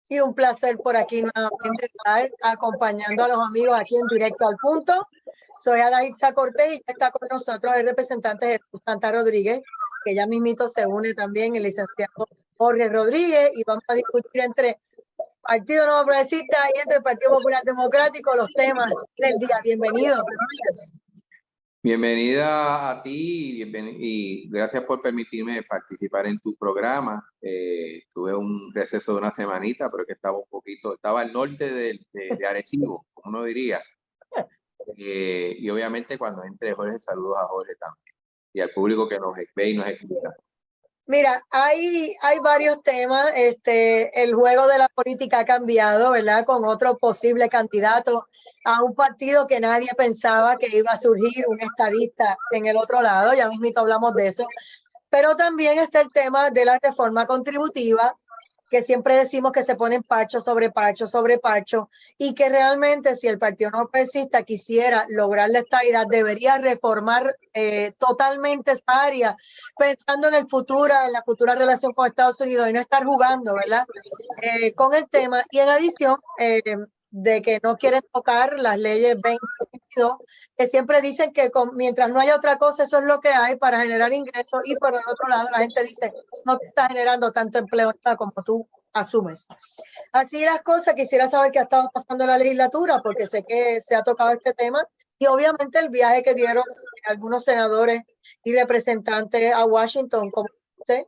Y un placer por aquí nuevamente estar acompañando a los amigos aquí en Directo al Punto. Soy Adaitza Cortés y está con nosotros el representante Jesús Santa Rodríguez, que ya mismito se une también el licenciado Jorge Rodríguez, y vamos a discutir entre Partido Nuevo Progresista y entre el Partido Popular Democrático los temas del día. Bienvenido. Bienvenida a ti y gracias por permitirme participar en tu programa. Tuve un receso de una semanita, pero que estaba al norte de Arecibo, como uno diría. Y obviamente cuando entre Jorge, saludos a Jorge también y al público que nos ve y nos escucha. Mira, hay varios temas. El juego de la política ha cambiado, ¿verdad? Con otro posible candidato a un partido que nadie pensaba que iba a surgir un estadista en el otro lado. Ya mismito hablamos de eso. Pero también está el tema de la reforma contributiva, que siempre decimos que se ponen parcho sobre parcho sobre parcho, y que realmente si el Partido No Progresista quisiera lograr la estabilidad, debería reformar totalmente esa área, pensando en el futuro, en la futura relación con Estados Unidos, y no estar jugando, ¿verdad? Con el tema. Y en adición, de que no quieren tocar las leyes 2022, que siempre dicen que mientras no haya otra cosa, eso es lo que hay para generar ingresos, y por el otro lado la gente dice, no te está generando tanto empleo como tú asumes. Así las cosas, quisiera saber qué ha estado pasando en la legislatura, porque sé que se ha tocado este tema, y obviamente el viaje que dieron algunos senadores y representantes a Washington, como usted.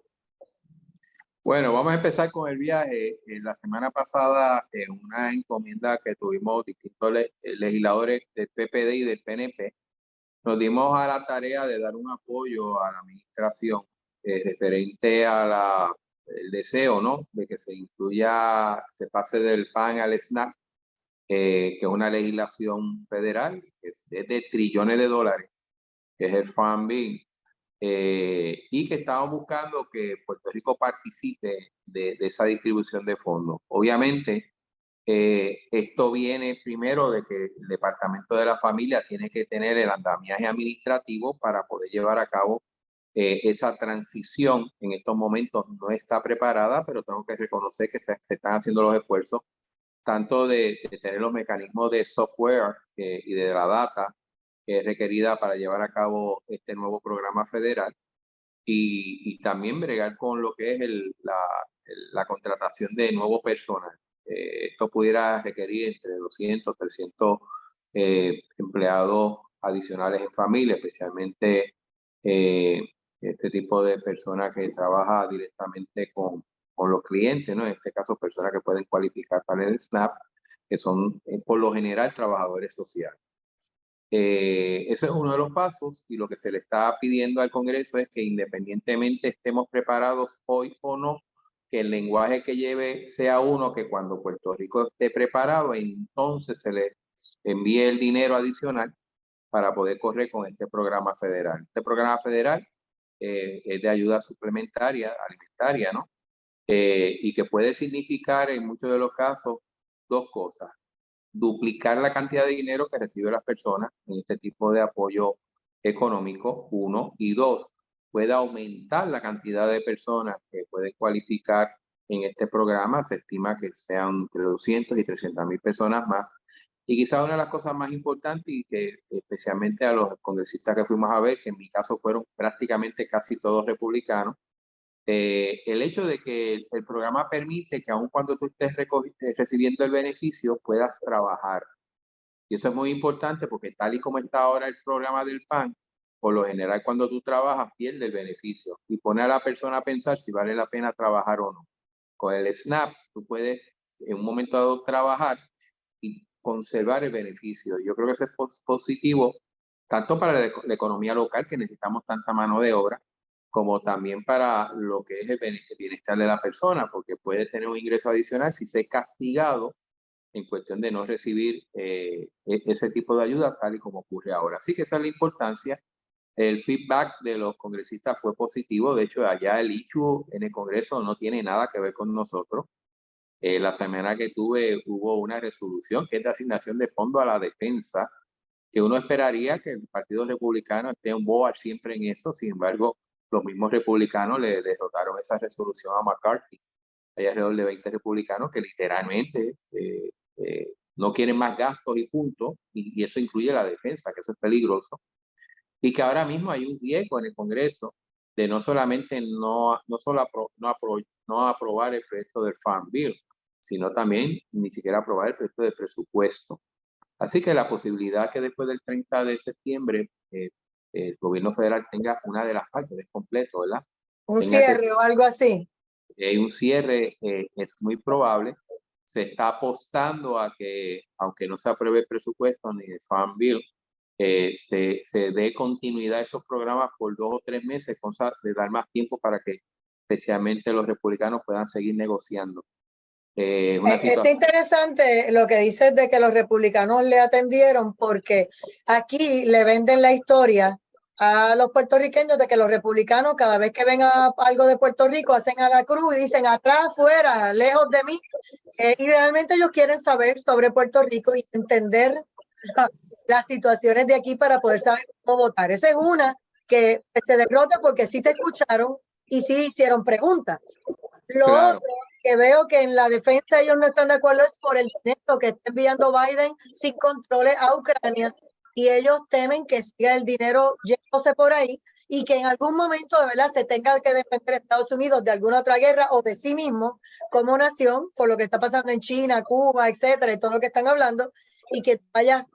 Bueno, vamos a empezar con el viaje. La semana pasada, en una encomienda que tuvimos distintos legisladores del PPD y del PNP, nos dimos a la tarea de dar un apoyo a la administración referente a el deseo, ¿no?, de que se pase del PAN al SNAP, que es una legislación federal, que es de trillones de dólares, que es el Farm Bill. Y que estamos buscando que Puerto Rico participe de esa distribución de fondos. Obviamente, esto viene primero de que el Departamento de la Familia tiene que tener el andamiaje administrativo para poder llevar a cabo esa transición. En estos momentos no está preparada, pero tengo que reconocer que se están haciendo los esfuerzos, tanto de tener los mecanismos de software y de la data que es requerida para llevar a cabo este nuevo programa federal, y también bregar con lo que es la contratación de nuevo personal. Esto pudiera requerir entre 200, 300 empleados adicionales en familia, especialmente este tipo de personas que trabaja directamente con los clientes, ¿no? En este caso, personas que pueden cualificar para el SNAP, que son por lo general trabajadores sociales. Ese es uno de los pasos, y lo que se le está pidiendo al Congreso es que, independientemente estemos preparados hoy o no, que el lenguaje que lleve sea uno que cuando Puerto Rico esté preparado, entonces se le envíe el dinero adicional para poder correr con este programa federal. Este programa federal es de ayuda suplementaria, alimentaria, ¿no? Y que puede significar en muchos de los casos dos cosas: duplicar la cantidad de dinero que reciben las personas en este tipo de apoyo económico, uno, y dos, puede aumentar la cantidad de personas que pueden cualificar en este programa. Se estima que sean entre 200 y 300,000 personas más. Y quizás una de las cosas más importantes, y que especialmente a los congresistas que fuimos a ver, que en mi caso fueron prácticamente casi todos republicanos, el hecho de que el programa permite que aun cuando tú estés recibiendo el beneficio, puedas trabajar. Y eso es muy importante, porque tal y como está ahora el programa del PAN, por lo general cuando tú trabajas pierde el beneficio, y pone a la persona a pensar si vale la pena trabajar o no. Con el SNAP tú puedes en un momento dado trabajar y conservar el beneficio. Yo creo que eso es positivo, tanto para la economía local, que necesitamos tanta mano de obra, como también para lo que es el bienestar de la persona, porque puede tener un ingreso adicional si se es castigado en cuestión de no recibir ese tipo de ayuda, tal y como ocurre ahora. Así que esa es la importancia. El feedback de los congresistas fue positivo. De hecho, allá el issue en el Congreso no tiene nada que ver con nosotros. La semana que tuve hubo una resolución que es de asignación de fondos a la defensa, que uno esperaría que el Partido Republicano esté un board siempre en eso. Sin embargo, los mismos republicanos le derrotaron esa resolución a McCarthy. hay alrededor de 20 republicanos que literalmente no quieren más gastos y punto, y eso incluye la defensa, que eso es peligroso, y que ahora mismo hay un riesgo en el Congreso de no solamente no aprobar el proyecto del Farm Bill, sino también ni siquiera aprobar el proyecto de presupuesto. Así que la posibilidad que después del 30 de septiembre el gobierno federal tenga una de las partes, es completo, ¿verdad? Un cierre o algo así. Un cierre es muy probable. Se está apostando a que, aunque no se apruebe el presupuesto ni el Farm Bill, se dé continuidad a esos programas por 2 o 3 meses, cosa de dar más tiempo para que especialmente los republicanos puedan seguir negociando. Está interesante lo que dices de que los republicanos le atendieron, porque aquí le venden la historia a los puertorriqueños de que los republicanos cada vez que ven algo de Puerto Rico hacen a la cruz y dicen atrás, fuera, lejos de mí, y realmente ellos quieren saber sobre Puerto Rico y entender las situaciones de aquí para poder saber cómo votar. Esa es una que se derrota porque sí te escucharon y sí hicieron preguntas. Lo Claro. otro que veo que en la defensa ellos no están de acuerdo es por el dinero que está enviando Biden sin controles a Ucrania, y ellos temen que siga el dinero yéndose por ahí y que en algún momento de verdad se tenga que defender a Estados Unidos de alguna otra guerra o de sí mismo como nación por lo que está pasando en China, Cuba, etcétera, y todo lo que están hablando, y que vayas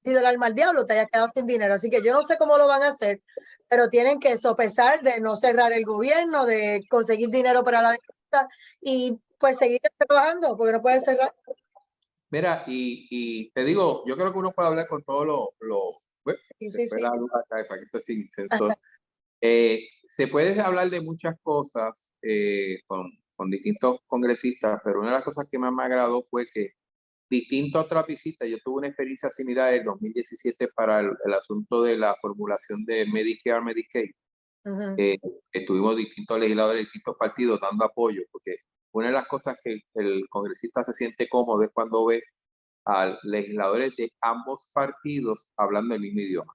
sido el alma al diablo, te hayas quedado sin dinero. Así que yo no sé cómo lo van a hacer, pero tienen que sopesar de no cerrar el gobierno, de conseguir dinero para la defensa y pues seguir trabajando, porque no pueden cerrar. Mira, y te digo, yo creo que uno puede hablar con todos los Sí. la luz acá, para que esto sin sensor. Se puede hablar de muchas cosas con distintos congresistas, pero una de las cosas que más me agradó fue que distinto a otras visitas, yo tuve una experiencia similar en 2017 para el asunto de la formulación de Medicare, Medicaid. Estuvimos distintos legisladores de distintos partidos dando apoyo, porque una de las cosas que el congresista se siente cómodo es cuando ve a legisladores de ambos partidos hablando el mismo idioma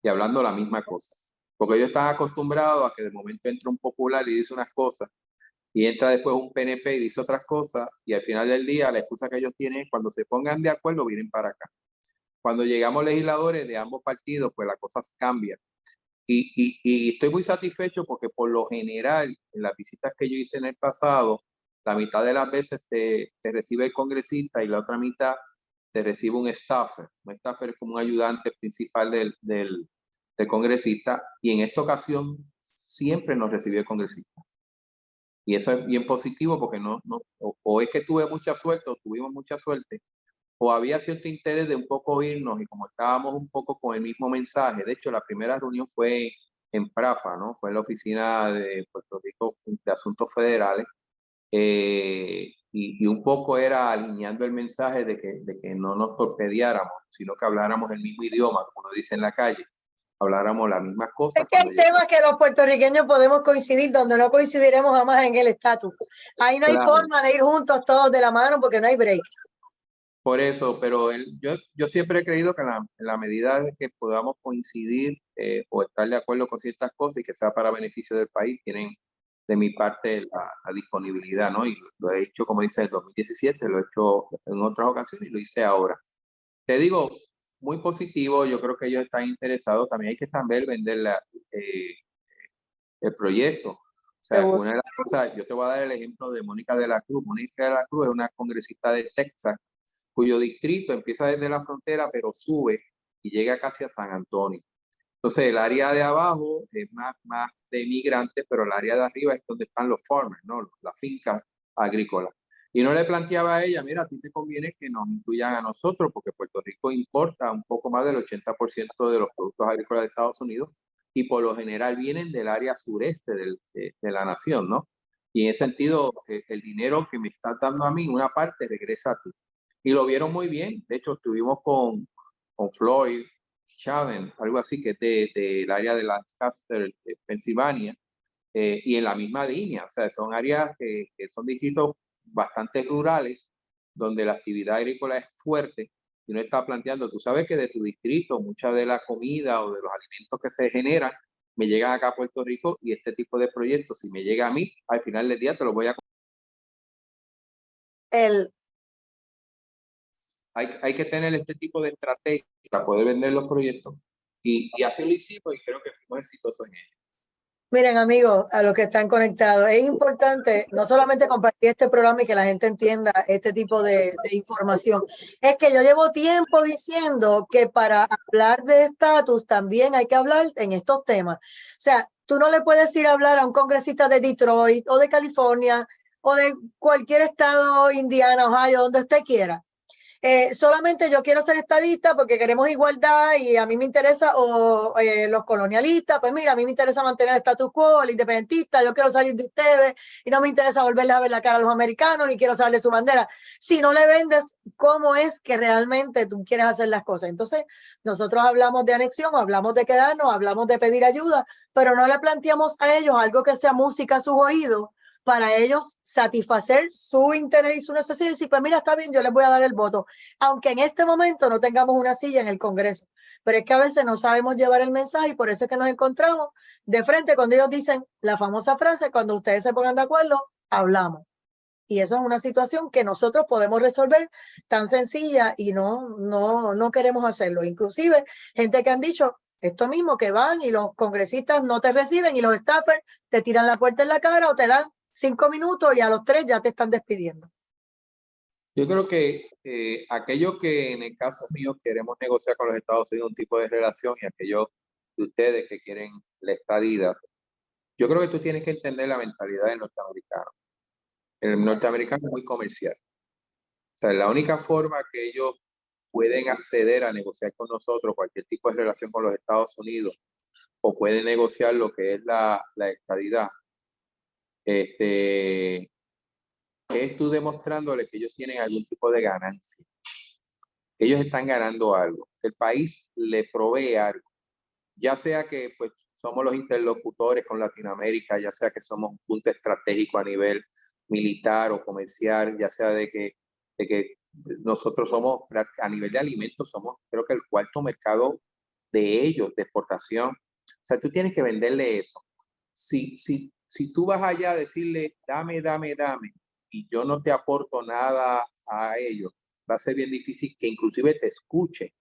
y hablando la misma cosa. Porque ellos están acostumbrados a que de momento entra un popular y dice unas cosas, y entra después un PNP y dice otras cosas, y al final del día la excusa que ellos tienen es cuando se pongan de acuerdo vienen para acá. Cuando llegamos legisladores de ambos partidos, pues la cosa cambia. Y estoy muy satisfecho porque por lo general, en las visitas que yo hice en el pasado, la mitad de las veces te recibe el congresista y la otra mitad te recibe un staffer. Un staffer es como un ayudante principal del congresista, y en esta ocasión siempre nos recibió el congresista. Y eso es bien positivo porque o es que tuve mucha suerte o tuvimos mucha suerte, o había cierto interés de un poco oírnos, y como estábamos un poco con el mismo mensaje. De hecho, la primera reunión fue en PRAFA, ¿no? Fue en la Oficina de Puerto Rico de Asuntos Federales, y un poco era alineando el mensaje de que no nos torpedeáramos, sino que habláramos el mismo idioma, como uno dice en la calle, habláramos las mismas cosas. Es que hay temas que los puertorriqueños podemos coincidir donde no coincidiremos jamás en el estatus. Ahí no hay forma de ir juntos todos de la mano porque no hay break. Por eso, pero yo siempre he creído que en la medida de que podamos coincidir o estar de acuerdo con ciertas cosas y que sea para beneficio del país, tienen de mi parte la disponibilidad, ¿no? Y lo he hecho, como dice, en 2017, lo he hecho en otras ocasiones y lo hice ahora. Te digo, muy positivo, yo creo que ellos están interesados, también hay que saber vender el proyecto. O sea, una de las cosas, yo te voy a dar el ejemplo de Mónica de la Cruz. Mónica de la Cruz es una congresista de Texas cuyo distrito empieza desde la frontera, pero sube y llega casi a San Antonio. Entonces, el área de abajo es más de migrantes, pero el área de arriba es donde están los farmers, ¿no? Las fincas agrícolas. Y no le planteaba a ella, mira, a ti te conviene que nos incluyan a nosotros, porque Puerto Rico importa un poco más del 80% de los productos agrícolas de Estados Unidos, y por lo general vienen del área sureste de la nación, ¿no? Y en ese sentido, el dinero que me estás dando a mí, una parte regresa a ti. Y lo vieron muy bien. De hecho, estuvimos con Floyd Chauvin, algo así, que es del área de Lancaster, Pensilvania, y en la misma línea. O sea, son áreas que son distritos bastante rurales, donde la actividad agrícola es fuerte, y uno está planteando, tú sabes que de tu distrito, mucha de la comida o de los alimentos que se generan, me llegan acá a Puerto Rico, y este tipo de proyectos, si me llega a mí, al final del día te lo voy a Hay que tener este tipo de estrategia para poder vender los proyectos y así lo hicimos y creo que fuimos exitosos en ello. Miren, amigos, a los que están conectados, es importante no solamente compartir este programa y que la gente entienda este tipo de información, es que yo llevo tiempo diciendo que para hablar de estatus también hay que hablar en estos temas. O sea, tú no le puedes ir a hablar a un congresista de Detroit o de California o de cualquier estado, Indiana, Ohio, donde usted quiera. Solamente yo quiero ser estadista porque queremos igualdad y a mí me interesa, o los colonialistas, pues mira, a mí me interesa mantener el status quo, el independentista, yo quiero salir de ustedes y no me interesa volverles a ver la cara a los americanos ni quiero saber de su bandera. Si no le vendes cómo es que realmente tú quieres hacer las cosas. Entonces, nosotros hablamos de anexión, hablamos de quedarnos, hablamos de pedir ayuda, pero no le planteamos a ellos algo que sea música a sus oídos para ellos satisfacer su interés y su necesidad y decir, pues mira, está bien, yo les voy a dar el voto, aunque en este momento no tengamos una silla en el Congreso. Pero es que a veces no sabemos llevar el mensaje y por eso es que nos encontramos de frente cuando ellos dicen la famosa frase, cuando ustedes se pongan de acuerdo, hablamos. Y eso es una situación que nosotros podemos resolver tan sencilla y no queremos hacerlo. Inclusive, gente que han dicho esto mismo, que van y los congresistas no te reciben y los staffers te tiran la puerta en la cara o te dan 5 minutos y a los 3 ya te están despidiendo. Yo creo que aquellos que en el caso mío queremos negociar con los Estados Unidos un tipo de relación y aquellos de ustedes que quieren la estadía, yo creo que tú tienes que entender la mentalidad del norteamericano. El norteamericano es muy comercial. O sea, la única forma que ellos pueden acceder a negociar con nosotros cualquier tipo de relación con los Estados Unidos o pueden negociar lo que es la estadidad, es tú demostrándole que ellos tienen algún tipo de ganancia. Ellos están ganando algo. El país le provee algo. Ya sea que pues, somos los interlocutores con Latinoamérica, ya sea que somos un punto estratégico a nivel militar o comercial, ya sea de que nosotros somos, a nivel de alimentos, somos creo que el cuarto mercado de ellos, de exportación. O sea, tú tienes que venderle eso. Si tú vas allá a decirle, dame, y yo no te aporto nada a ellos, va a ser bien difícil que inclusive te escuche.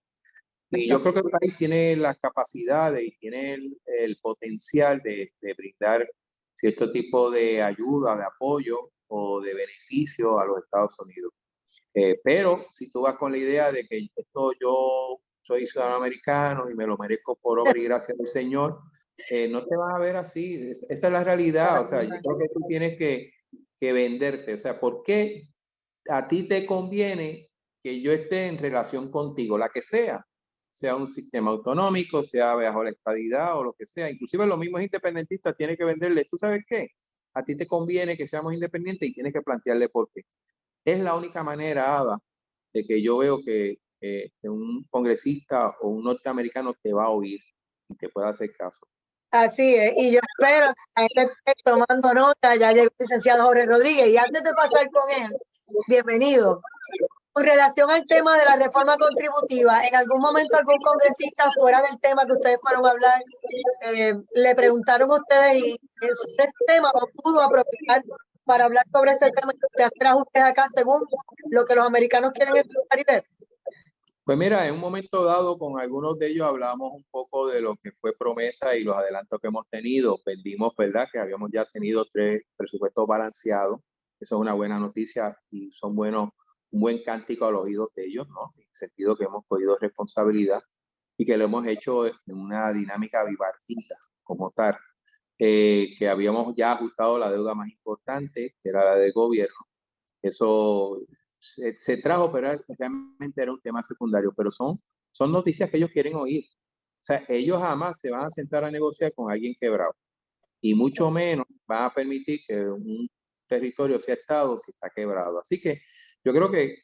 Y yo creo que el país tiene las capacidades y tiene el potencial de brindar cierto tipo de ayuda, de apoyo o de beneficio a los Estados Unidos. Pero si tú vas con la idea de que esto yo soy ciudadano americano y me lo merezco por obra y gracia del Señor, no te vas a ver así. Esa es la realidad. O sea, yo creo que tú tienes que venderte. O sea, ¿por qué a ti te conviene que yo esté en relación contigo, la que sea un sistema autonómico, sea bajo la estadidad o lo que sea? Inclusive los mismos independentistas tienen que venderle, ¿tú sabes qué? A ti te conviene que seamos independientes y tienes que plantearle por qué. Es la única manera, Ada, de que yo veo que un congresista o un norteamericano te va a oír y te pueda hacer caso. Así es, y yo espero que la gente esté tomando nota. Ya llegó el licenciado Jorge Rodríguez y antes de pasar con él, bienvenido. Con relación al tema de la reforma contributiva, ¿en algún momento algún congresista fuera del tema que ustedes fueron a hablar, le preguntaron a ustedes sobre ese tema o pudo aprovechar para hablar sobre ese tema y hacer ajustes acá según lo que los americanos quieren escuchar y ver? Pues mira, en un momento dado con algunos de ellos hablamos un poco de lo que fue promesa y los adelantos que hemos tenido. Vendimos, ¿verdad? Que habíamos ya tenido 3 presupuestos balanceados. Eso es una buena noticia y son buenos, un buen cántico a los oídos de ellos, ¿no? En el sentido que hemos cogido responsabilidad y que lo hemos hecho en una dinámica bipartita como tal. Que habíamos ya ajustado la deuda más importante, que era la del gobierno. Eso se trajo, pero realmente era un tema secundario, pero son noticias que ellos quieren oír. O sea, ellos jamás se van a sentar a negociar con alguien quebrado y mucho menos van a permitir que un territorio sea estado si está quebrado. Así que yo creo que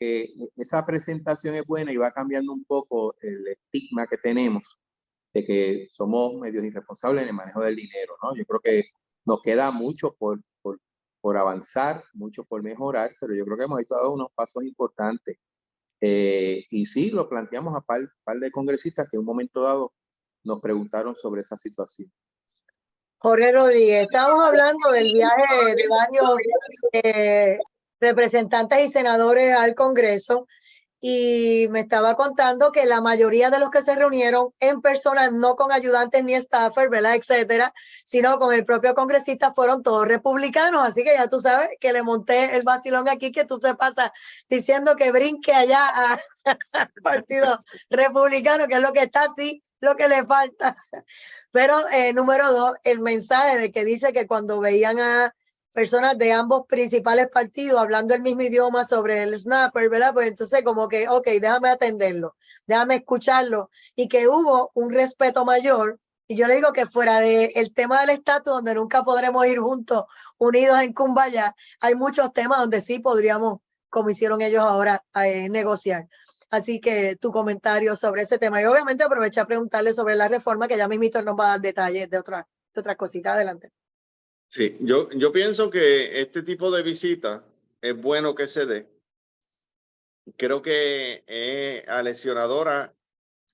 esa presentación es buena y va cambiando un poco el estigma que tenemos de que somos medios irresponsables en el manejo del dinero, ¿no? Yo creo que nos queda mucho por avanzar, mucho por mejorar, pero yo creo que hemos dado unos pasos importantes. Y sí, lo planteamos a par de congresistas que en un momento dado nos preguntaron sobre esa situación. Jorge Rodríguez, estamos hablando del viaje de varios representantes y senadores al Congreso, y me estaba contando que la mayoría de los que se reunieron en persona, no con ayudantes ni staffers, ¿verdad?, etcétera, sino con el propio congresista, fueron todos republicanos. Así que ya tú sabes que le monté el vacilón aquí, que tú te pasas diciendo que brinque allá al Partido Republicano, que es lo que está así, lo que le falta. Pero número 2, el mensaje de que dice que cuando veían a personas de ambos principales partidos hablando el mismo idioma sobre el snapper, ¿verdad? Pues entonces como que, ok, déjame atenderlo, déjame escucharlo, y que hubo un respeto mayor. Y yo le digo que fuera del tema del estatus, donde nunca podremos ir juntos, unidos en Kumbaya, hay muchos temas donde sí podríamos, como hicieron ellos ahora, negociar. Así que tu comentario sobre ese tema. Y obviamente aproveché a preguntarle sobre la reforma, que ya mismito nos va a dar detalles de otras cositas. Adelante. Sí, yo pienso que este tipo de visita es bueno que se dé. Creo que es aleccionadora,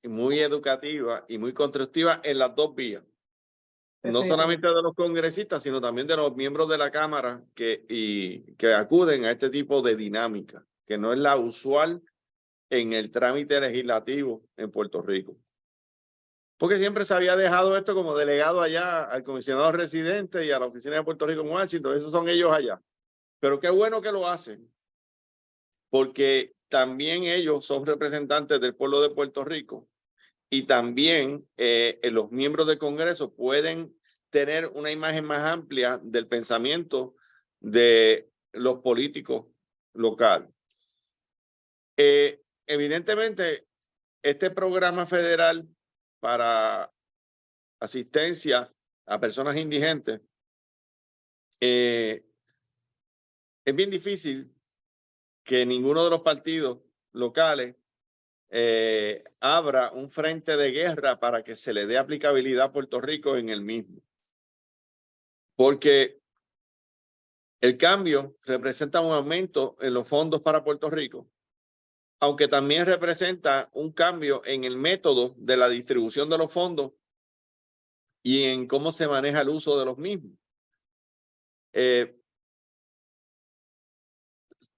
muy educativa y muy constructiva en las dos vías. No solamente de los congresistas, sino también de los miembros de la Cámara que acuden a este tipo de dinámica, que no es la usual en el trámite legislativo en Puerto Rico. Porque siempre se había dejado esto como delegado allá al comisionado residente y a la oficina de Puerto Rico en Washington. Esos son ellos allá. Pero qué bueno que lo hacen, porque también ellos son representantes del pueblo de Puerto Rico, y también los miembros del Congreso pueden tener una imagen más amplia del pensamiento de los políticos locales. Evidentemente, este programa federal para asistencia a personas indigentes, es bien difícil que ninguno de los partidos locales abra un frente de guerra para que se le dé aplicabilidad a Puerto Rico en el mismo. Porque el cambio representa un aumento en los fondos para Puerto Rico, aunque también representa un cambio en el método de la distribución de los fondos y en cómo se maneja el uso de los mismos.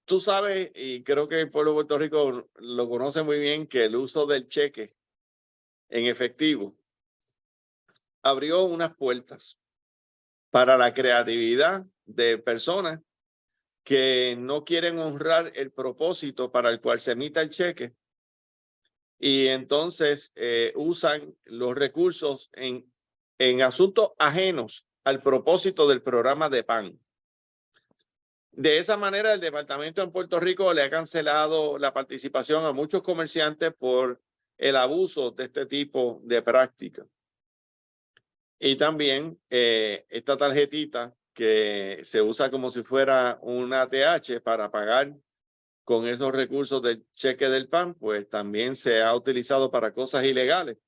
Tú sabes, y creo que el pueblo de Puerto Rico lo conoce muy bien, que el uso del cheque en efectivo abrió unas puertas para la creatividad de personas que no quieren honrar el propósito para el cual se emita el cheque, y entonces usan los recursos en asuntos ajenos al propósito del programa de PAN. De esa manera, el departamento en Puerto Rico le ha cancelado la participación a muchos comerciantes por el abuso de este tipo de práctica. Y también esta tarjetita que se usa como si fuera una ATH para pagar con esos recursos del cheque del PAN, pues también se ha utilizado para cosas ilegales.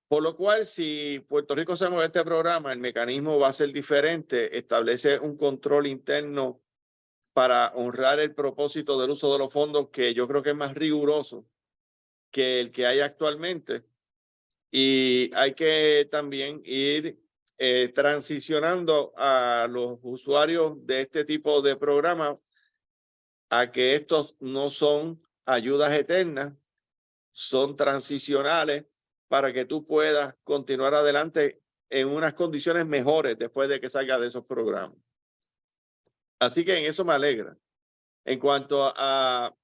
Por lo cual, si Puerto Rico se mueve este programa, el mecanismo va a ser diferente, establece un control interno para honrar el propósito del uso de los fondos, que yo creo que es más riguroso que el que hay actualmente. Y hay que también ir transicionando a los usuarios de este tipo de programas a que estos no son ayudas eternas, son transicionales para que tú puedas continuar adelante en unas condiciones mejores después de que salgas de esos programas. Así que en eso me alegra. En cuanto a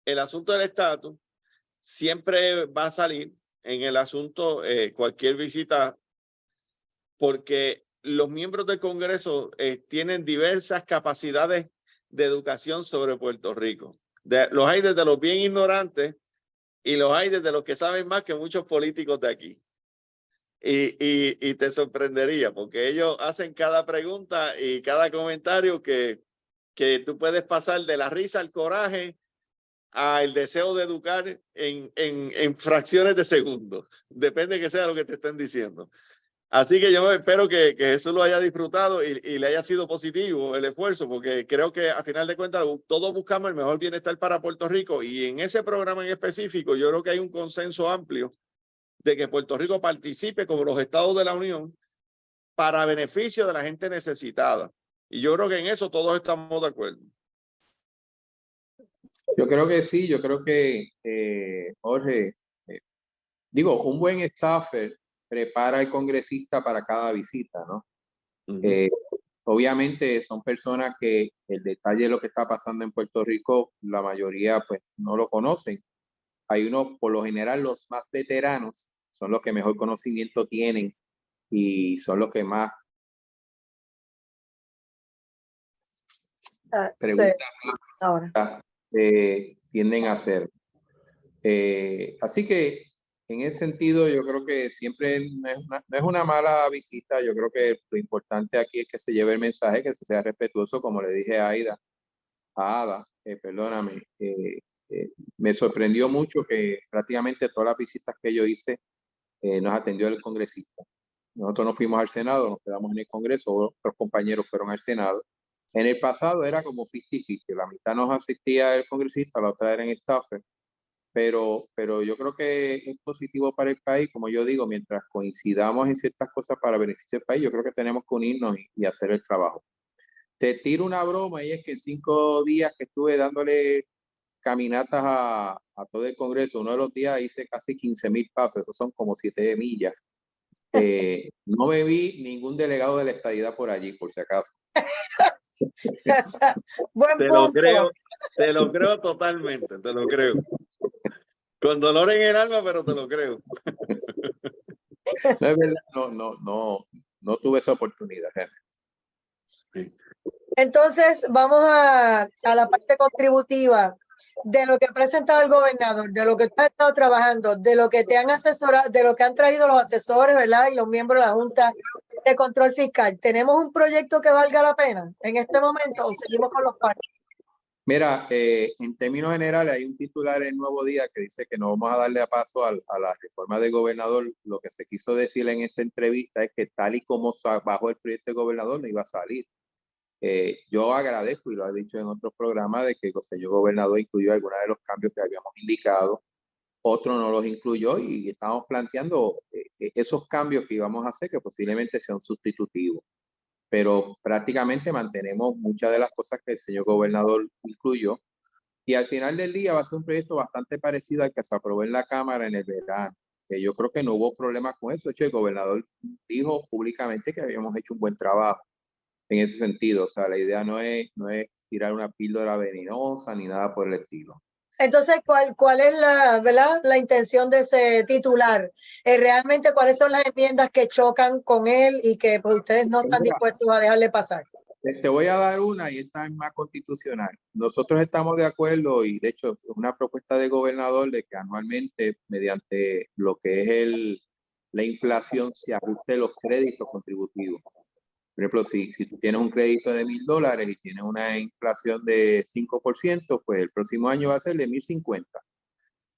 el asunto del estatus, siempre va a salir en el asunto cualquier visita, porque los miembros del Congreso tienen diversas capacidades de educación sobre Puerto Rico. Los hay desde los bien ignorantes y los hay desde los que saben más que muchos políticos de aquí. Y te sorprendería, porque ellos hacen cada pregunta y cada comentario que tú puedes pasar de la risa al coraje al deseo de educar en fracciones de segundos. Depende que sea lo que te estén diciendo. Así que yo espero que Jesús lo haya disfrutado y le haya sido positivo el esfuerzo, porque creo que a final de cuentas todos buscamos el mejor bienestar para Puerto Rico, y en ese programa en específico yo creo que hay un consenso amplio de que Puerto Rico participe como los estados de la Unión para beneficio de la gente necesitada. Y yo creo que en eso todos estamos de acuerdo. Yo creo que sí, yo creo que, Jorge, digo, un buen staffer prepara al congresista para cada visita, ¿no? Obviamente son personas que el detalle de lo que está pasando en Puerto Rico, la mayoría pues no lo conocen. Hay unos, por lo general, los más veteranos son los que mejor conocimiento tienen y son los que más preguntas tienden a hacer. Así que en ese sentido yo creo que siempre no es una mala visita. Yo creo que lo importante aquí es que se lleve el mensaje, que se sea respetuoso, como le dije a Ada, perdóname. Me sorprendió mucho que prácticamente todas las visitas que yo hice nos atendió el congresista. Nosotros no fuimos al Senado, nos quedamos en el Congreso, otros compañeros fueron al Senado. En el pasado era como 50-50, la mitad nos asistía el congresista, la otra era en staffer, pero yo creo que es positivo para el país, como yo digo, mientras coincidamos en ciertas cosas para beneficio del país, yo creo que tenemos que unirnos y hacer el trabajo. Te tiro una broma y es que en 5 días que estuve dándole caminatas a todo el Congreso, uno de los días hice casi 15,000 pasos, eso son como 7 millas. No me vi ningún delegado de la estadidad por allí, por si acaso. Buen punto. Te lo creo totalmente, te lo creo. Con dolor en el alma, pero te lo creo. No es verdad, no tuve esa oportunidad. Sí. Entonces, vamos a la parte contributiva de lo que ha presentado el gobernador, de lo que tú has estado trabajando, de lo que te han asesorado, de lo que han traído los asesores, ¿verdad? Y los miembros de la Junta de Control Fiscal. ¿Tenemos un proyecto que valga la pena en este momento o seguimos con los parques? Mira, en términos generales hay un titular en Nuevo Día que dice que no vamos a darle a paso a la reforma del gobernador. Lo que se quiso decir en esa entrevista es que tal y como bajó el proyecto del gobernador no iba a salir. Yo agradezco, y lo he dicho en otros programas, de que el señor gobernador incluyó algunos de los cambios que habíamos indicado, otros no los incluyó y estamos planteando esos cambios que íbamos a hacer que posiblemente sean sustitutivos. Pero prácticamente mantenemos muchas de las cosas que el señor gobernador incluyó. Y al final del día va a ser un proyecto bastante parecido al que se aprobó en la Cámara en el verano, que yo creo que no hubo problemas con eso. De hecho, el gobernador dijo públicamente que habíamos hecho un buen trabajo en ese sentido. O sea, la idea no es tirar una píldora venenosa ni nada por el estilo. Entonces, ¿cuál es la intención de ese titular? ¿Realmente cuáles son las enmiendas que chocan con él y que pues, ustedes no están dispuestos a dejarle pasar? Te voy a dar una y esta es más constitucional. Nosotros estamos de acuerdo y de hecho es una propuesta de gobernador de que anualmente mediante lo que es la inflación se ajuste los créditos contributivos. Por ejemplo, si tú tienes un crédito de $1,000 y tienes una inflación de 5%, pues el próximo año va a ser de 1,050.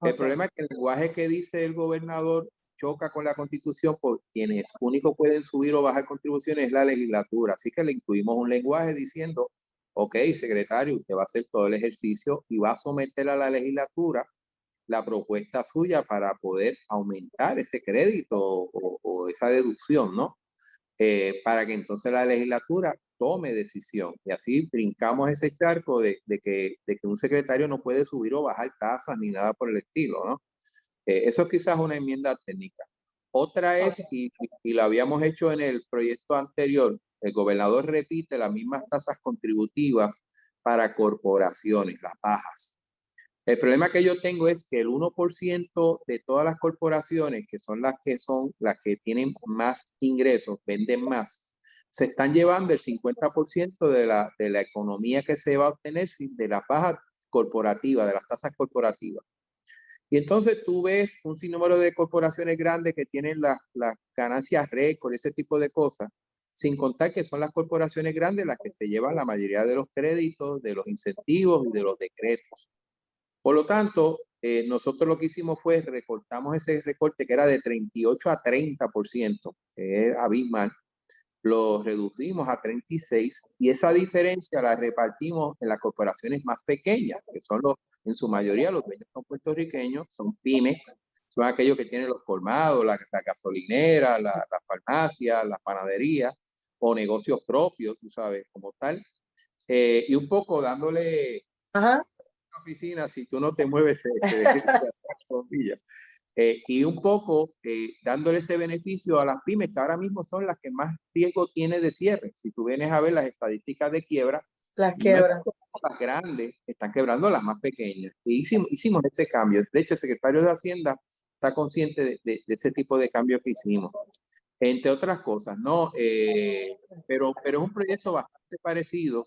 Okay. El problema es que el lenguaje que dice el gobernador choca con la Constitución, porque quienes únicos pueden subir o bajar contribuciones es la legislatura. Así que le incluimos un lenguaje diciendo, ok, secretario, usted va a hacer todo el ejercicio y va a someter a la legislatura la propuesta suya para poder aumentar ese crédito o esa deducción, ¿no? Para que entonces la legislatura tome decisión. Y así brincamos ese charco de que un secretario no puede subir o bajar tasas ni nada por el estilo, ¿no? Eso es quizás una enmienda técnica. Otra es, y lo habíamos hecho en el proyecto anterior, el gobernador repite las mismas tasas contributivas para corporaciones, las bajas. El problema que yo tengo es que el 1% de todas las corporaciones, que son las que tienen más ingresos, venden más, se están llevando el 50% de la economía que se va a obtener de las bajas corporativas, de las tasas corporativas. Y entonces tú ves un sinnúmero de corporaciones grandes que tienen las ganancias récord, ese tipo de cosas, sin contar que son las corporaciones grandes las que se llevan la mayoría de los créditos, de los incentivos y de los decretos. Por lo tanto, nosotros lo que hicimos fue recortamos ese recorte que era de 38 a 30%, que es abismal, lo reducimos a 36 y esa diferencia la repartimos en las corporaciones más pequeñas, que son en su mayoría los dueños son puertorriqueños, son pymes, son aquellos que tienen los colmados, la gasolinera, la farmacia, las panaderías, o negocios propios, tú sabes, como tal. Y un poco dándole Ajá. oficina, si tú no te mueves, se destruye la bombilla. Y un poco dándole ese beneficio a las pymes, que ahora mismo son las que más riesgo tienen de cierre. Si tú vienes a ver las estadísticas de quiebra, Las quiebras. las grandes están quebrando las más pequeñas. Y hicimos este cambio. De hecho, el secretario de Hacienda está consciente de ese tipo de cambio que hicimos. Entre otras cosas, ¿no? Pero es un proyecto bastante parecido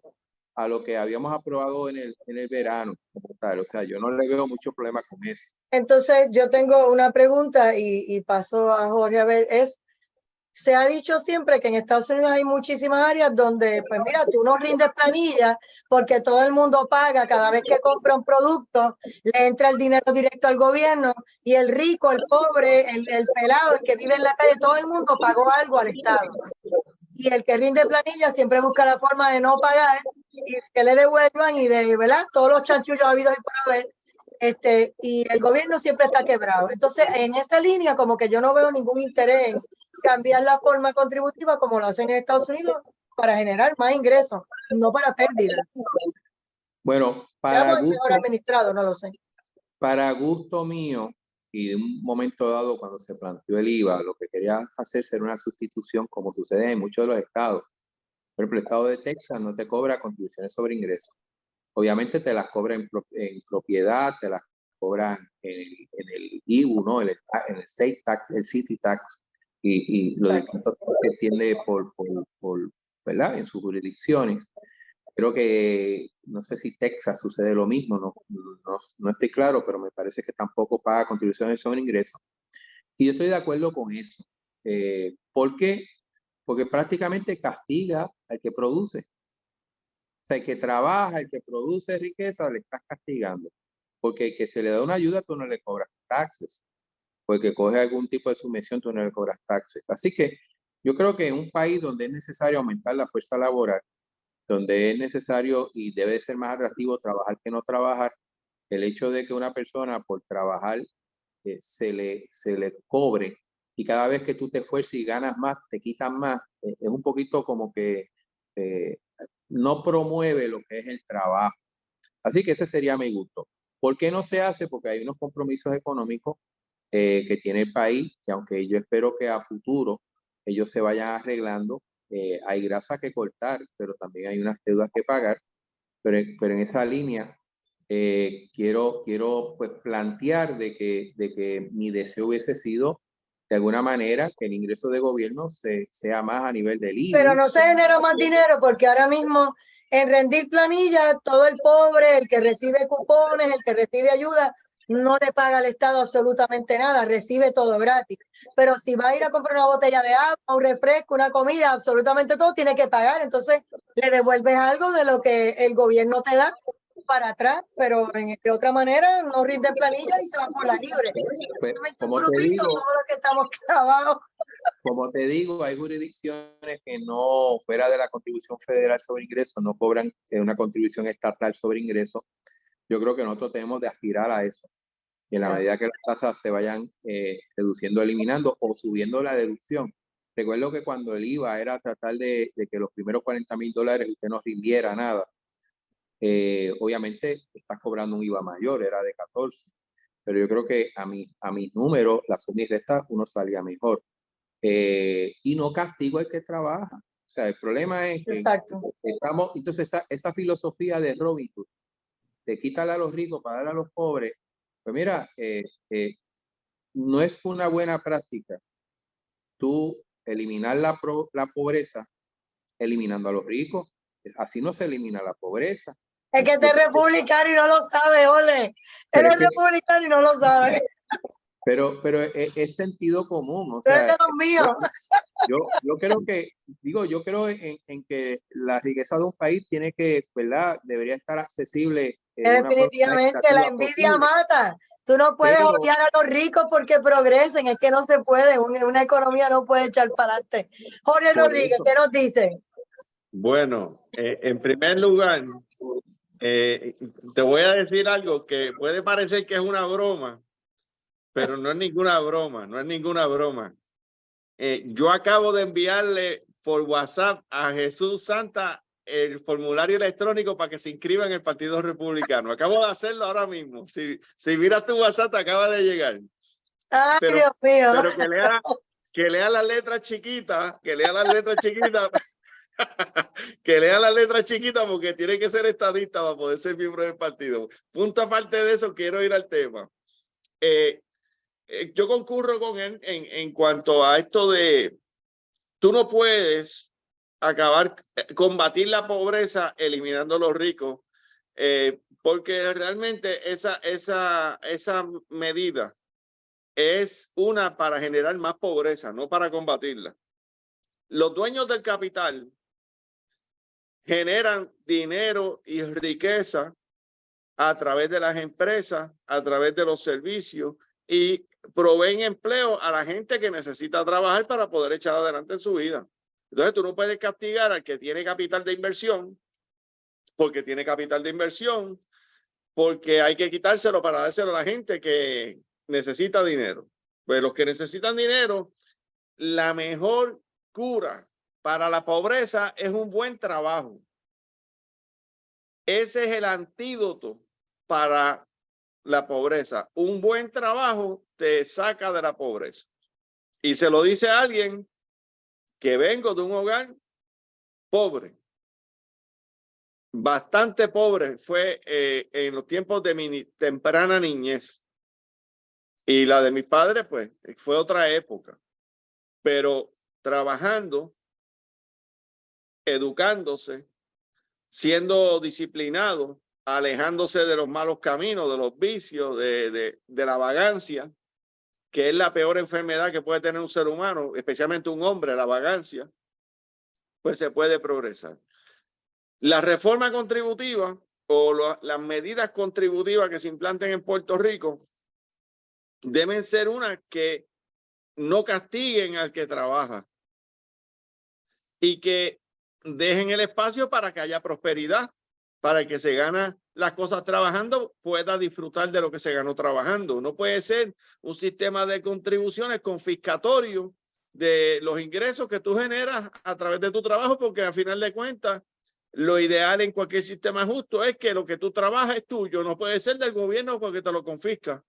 a lo que habíamos aprobado en el verano, como tal. O sea, yo no le veo mucho problema con eso. Entonces, yo tengo una pregunta y paso a Jorge a ver, se ha dicho siempre que en Estados Unidos hay muchísimas áreas donde, pues mira, tú no rindes planilla porque todo el mundo paga cada vez que compra un producto, le entra el dinero directo al gobierno y el rico, el pobre, el pelado, el que vive en la calle, todo el mundo pagó algo al Estado. Y el que rinde planilla siempre busca la forma de no pagar y que le devuelvan y de, ¿verdad? Todos los chanchullos habidos y por haber. Y el gobierno siempre está quebrado. Entonces, en esa línea, como que yo no veo ningún interés en cambiar la forma contributiva como lo hacen en Estados Unidos para generar más ingresos, no para pérdidas. Bueno, Seamos mejor administrado, no lo sé. Para gusto mío, y de un momento dado cuando se planteó el IVA, lo que quería hacer era una sustitución, como sucede en muchos de los estados. Por ejemplo, el estado de Texas no te cobra contribuciones sobre ingresos. Obviamente te las cobra en propiedad, te las cobran en el IBU, ¿no? En el state tax, el city tax y los distintos que tiene ¿verdad? En sus jurisdicciones. Creo que, no sé si Texas sucede lo mismo, no estoy claro, pero me parece que tampoco paga contribuciones sobre ingresos. Y yo estoy de acuerdo con eso. ¿Por qué? Porque prácticamente castiga al que produce. O sea, el que trabaja, el que produce riqueza, le estás castigando. Porque el que se le da una ayuda, tú no le cobras taxes. Porque coge algún tipo de subvención, tú no le cobras taxes. Así que yo creo que en un país donde es necesario aumentar la fuerza laboral, donde es necesario y debe ser más atractivo trabajar que no trabajar, el hecho de que una persona por trabajar se le cobre y cada vez que tú te esfuerzas y ganas más, te quitan más, es un poquito como que no promueve lo que es el trabajo. Así que ese sería mi gusto. ¿Por qué no se hace? Porque hay unos compromisos económicos que tiene el país, que aunque yo espero que a futuro ellos se vayan arreglando, hay grasa que cortar, pero también hay unas deudas que pagar. Pero en esa línea quiero pues plantear de que mi deseo hubiese sido de alguna manera que el ingreso de gobierno sea más a nivel del IVA. Pero no se genera más dinero porque ahora mismo en rendir planilla, todo el pobre, el que recibe cupones, el que recibe ayuda, no le paga al Estado absolutamente nada, recibe todo gratis. Pero si va a ir a comprar una botella de agua, un refresco, una comida, absolutamente todo, tiene que pagar. Entonces le devuelves algo de lo que el gobierno te da para atrás, pero de otra manera no rinden planilla y se van por la libre. Pues, como un grupito, digo, todos los que estamos clavados. Como te digo, hay jurisdicciones que no, fuera de la contribución federal sobre ingresos, no cobran una contribución estatal sobre ingresos. Yo creo que nosotros tenemos de aspirar a eso. Y en la medida que las tasas se vayan reduciendo, eliminando o subiendo la deducción. Recuerdo que cuando el IVA era tratar de que los primeros $40,000 usted no rindiera nada. Obviamente estás cobrando un IVA mayor, era de 14. Pero yo creo que a mis números, la suma y resta, uno salía mejor. Y no castigo al que trabaja. O sea, el problema es que estamos, entonces esa filosofía de Robin Hood, de quitarle a los ricos para darle a los pobres, pues mira, no es una buena práctica tú eliminar la pobreza eliminando a los ricos. Así no se elimina la pobreza. Es que este republicano y no lo sabe, ole. Eres republicano y no lo sabe. Pero es sentido común. O sea, eres de los míos. Yo creo que, yo creo en que la riqueza de un país tiene que, ¿verdad? Debería estar accesible. Definitivamente, la envidia mata. Tú no puedes odiar a los ricos porque progresen, es que no se puede, una economía no puede echar para adelante. Jorge Rodríguez, ¿qué nos dice? Bueno, en primer lugar, te voy a decir algo que puede parecer que es una broma, pero no es ninguna broma, no es ninguna broma. Yo acabo de enviarle por WhatsApp a Jesús Santa el formulario electrónico para que se inscriba en el Partido Republicano. Acabo de hacerlo ahora mismo. Si miras tu WhatsApp, te acaba de llegar. Ay, Pero, Dios mío. pero que lea las letras chiquitas, que lea las letras chiquitas, que lea las letras chiquitas porque tiene que ser estadista para poder ser miembro del partido. Punto aparte de eso, quiero ir al tema. Yo concurro con él en cuanto a esto de tú no puedes combatir la pobreza eliminando a los ricos, porque realmente esa medida es una para generar más pobreza, no para combatirla. Los dueños del capital generan dinero y riqueza a través de las empresas, a través de los servicios y proveen empleo a la gente que necesita trabajar para poder echar adelante su vida. Entonces tú no puedes castigar al que tiene capital de inversión porque tiene capital de inversión, porque hay que quitárselo para dárselo a la gente que necesita dinero. Pues los que necesitan dinero, la mejor cura para la pobreza es un buen trabajo. Ese es el antídoto para la pobreza. Un buen trabajo te saca de la pobreza. Y se lo dice a alguien que vengo de un hogar pobre. Bastante pobre fue en los tiempos de mi temprana niñez. Y la de mi padre, pues, fue otra época. Pero trabajando, educándose, siendo disciplinado, alejándose de los malos caminos, de los vicios, de la vagancia, que es la peor enfermedad que puede tener un ser humano, especialmente un hombre, la vagancia, pues se puede progresar. La reforma contributiva o las medidas contributivas que se implanten en Puerto Rico deben ser unas que no castiguen al que trabaja y que dejen el espacio para que haya prosperidad, para que se gana las cosas trabajando, pueda disfrutar de lo que se ganó trabajando. No puede ser un sistema de contribuciones confiscatorio de los ingresos que tú generas a través de tu trabajo, porque al final de cuentas, lo ideal en cualquier sistema justo es que lo que tú trabajas es tuyo, no puede ser del gobierno porque te lo confisca.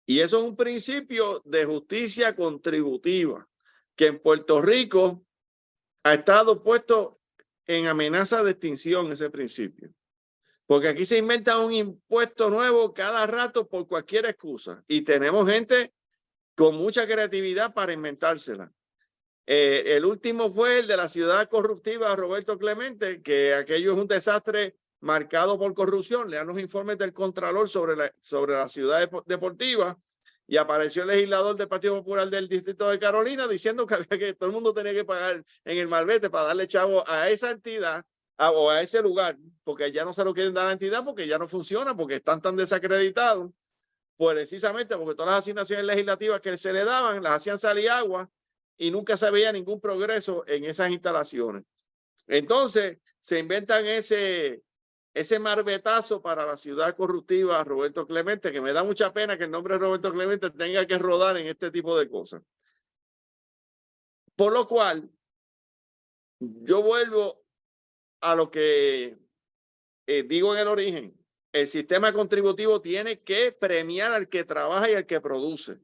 Y eso es un principio de justicia contributiva que en Puerto Rico ha estado puesto en amenaza de extinción ese principio. Porque aquí se inventa un impuesto nuevo cada rato por cualquier excusa. Y tenemos gente con mucha creatividad para inventársela. El último fue el de la ciudad corruptiva, Roberto Clemente, que aquello es un desastre marcado por corrupción. Lean los informes del Contralor sobre la ciudad deportiva. Y apareció el legislador del Partido Popular del Distrito de Carolina diciendo que todo el mundo tenía que pagar en el malvete para darle chavo a esa entidad o a ese lugar, porque ya no se lo quieren dar a la entidad porque ya no funciona, porque están tan desacreditados. Pues precisamente porque todas las asignaciones legislativas que se le daban las hacían salir agua y nunca se veía ningún progreso en esas instalaciones. Entonces se inventan ese marbetazo para la ciudad corruptiva Roberto Clemente, que me da mucha pena que el nombre de Roberto Clemente tenga que rodar en este tipo de cosas. Por lo cual, yo vuelvo a lo que digo en el origen. El sistema contributivo tiene que premiar al que trabaja y al que produce.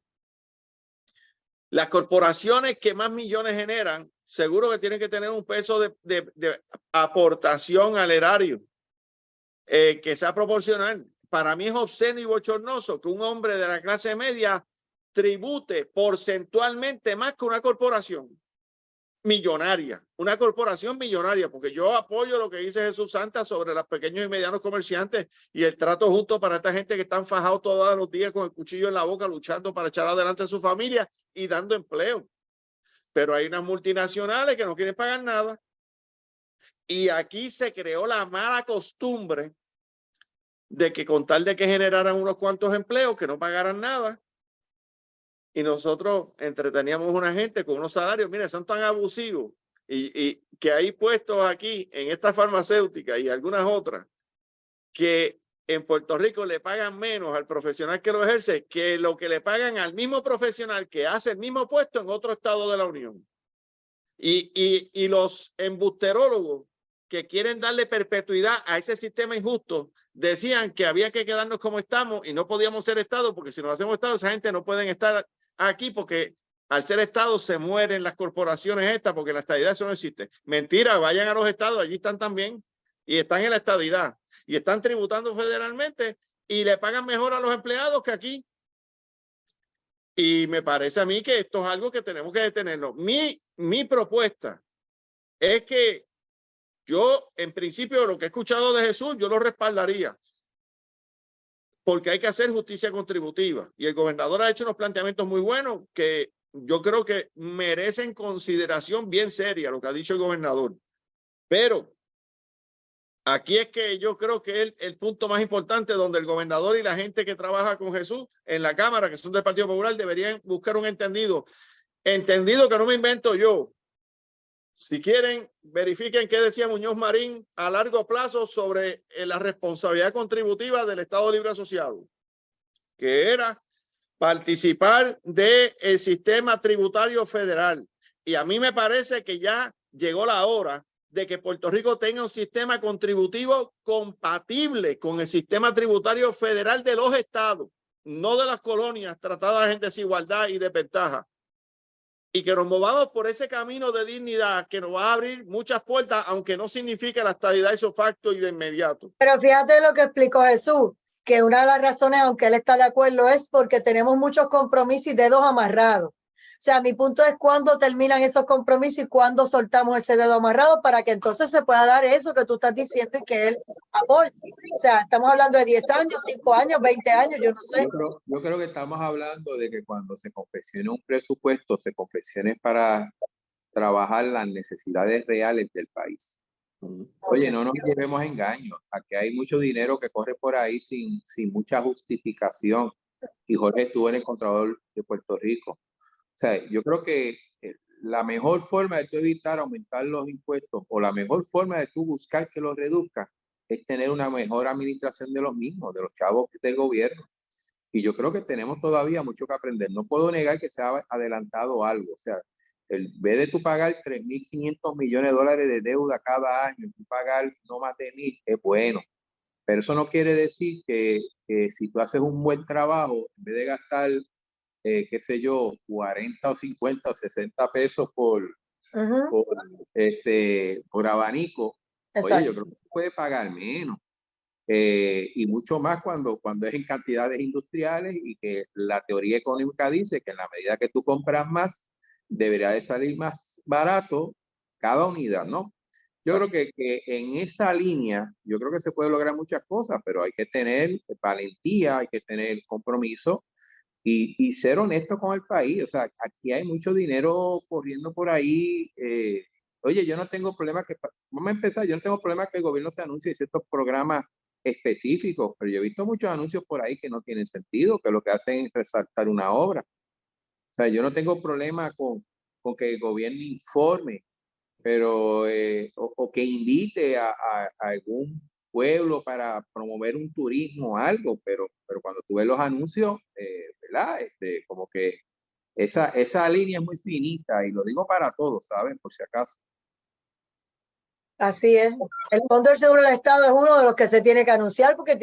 Las corporaciones que más millones generan, seguro que tienen que tener un peso de aportación al erario. Que sea proporcional. Para mí es obsceno y bochornoso que un hombre de la clase media tribute porcentualmente más que una corporación millonaria, porque yo apoyo lo que dice Jesús Santa sobre los pequeños y medianos comerciantes y el trato justo para esta gente que están fajados todos los días con el cuchillo en la boca luchando para echar adelante a su familia y dando empleo. Pero hay unas multinacionales que no quieren pagar nada y aquí se creó la mala costumbre de que con tal de que generaran unos cuantos empleos, que no pagaran nada, y nosotros entreteníamos a una gente con unos salarios, mire, son tan abusivos, y que hay puestos aquí en esta farmacéutica y algunas otras, que en Puerto Rico le pagan menos al profesional que lo ejerce que lo que le pagan al mismo profesional que hace el mismo puesto en otro estado de la Unión. Y los embusterólogos que quieren darle perpetuidad a ese sistema injusto decían que había que quedarnos como estamos y no podíamos ser Estado, porque si nos hacemos Estado, esa gente no pueden estar aquí porque al ser Estado se mueren las corporaciones estas, porque la estadidad eso no existe. Mentira, vayan a los estados, allí están también y están en la estadidad y están tributando federalmente y le pagan mejor a los empleados que aquí. Y me parece a mí que esto es algo que tenemos que detenerlo. Mi propuesta es que yo, en principio, lo que he escuchado de Jesús, yo lo respaldaría. Porque hay que hacer justicia contributiva. Y el gobernador ha hecho unos planteamientos muy buenos que yo creo que merecen consideración bien seria, lo que ha dicho el gobernador. Pero aquí es que yo creo que es el punto más importante donde el gobernador y la gente que trabaja con Jesús en la Cámara, que son del Partido Popular, deberían buscar un entendido. Entendido que no me invento yo. Si quieren, verifiquen qué decía Muñoz Marín a largo plazo sobre la responsabilidad contributiva del Estado Libre Asociado, que era participar del sistema tributario federal. Y a mí me parece que ya llegó la hora de que Puerto Rico tenga un sistema contributivo compatible con el sistema tributario federal de los estados, no de las colonias tratadas en desigualdad y desventaja. Y que nos movamos por ese camino de dignidad que nos va a abrir muchas puertas, aunque no signifique la estabilidad ipso facto y de inmediato. Pero fíjate lo que explicó Jesús, que una de las razones, aunque él está de acuerdo, es porque tenemos muchos compromisos y dedos amarrados. O sea, mi punto es cuándo terminan esos compromisos y cuándo soltamos ese dedo amarrado para que entonces se pueda dar eso que tú estás diciendo y que él apoye. O sea, estamos hablando de 10 años, 5 años, 20 años, yo no sé. Yo creo que estamos hablando de que cuando se confeccione un presupuesto, se confeccione para trabajar las necesidades reales del país. Oye, no nos llevemos engaños. Aquí hay mucho dinero que corre por ahí sin mucha justificación. Y Jorge estuvo en el Contralor de Puerto Rico. O sea, yo creo que la mejor forma de tú evitar aumentar los impuestos o la mejor forma de tú buscar que los reduzcas es tener una mejor administración de los mismos, de los chavos del gobierno. Y yo creo que tenemos todavía mucho que aprender. No puedo negar que se ha adelantado algo. O sea, en vez de tú pagar 3.500 millones de dólares de deuda cada año, tú pagar no más de 1.000, es bueno. Pero eso no quiere decir que si tú haces un buen trabajo, en vez de gastar qué sé yo, 40 o 50 o 60 pesos por abanico, Exacto. oye, yo creo que puede pagar menos. Y mucho más cuando es en cantidades industriales y que la teoría económica dice que en la medida que tú compras más, debería de salir más barato cada unidad, ¿no? Yo creo que en esa línea, yo creo que se puede lograr muchas cosas, pero hay que tener valentía, hay que tener compromiso y ser honesto con el país. O sea, aquí hay mucho dinero corriendo por ahí. Oye, yo no tengo problema vamos a empezar, yo no tengo problema que el gobierno se anuncie ciertos programas específicos, pero yo he visto muchos anuncios por ahí que no tienen sentido, que lo que hacen es resaltar una obra. O sea, yo no tengo problema con que el gobierno informe, pero o que invite a algún pueblo para promover un turismo o algo, pero cuando tú ves los anuncios, ¿verdad? Como que esa línea es muy finita y lo digo para todos, ¿saben? Por si acaso. Así es. El Fondo del Seguro del Estado es uno de los que se tiene que anunciar porque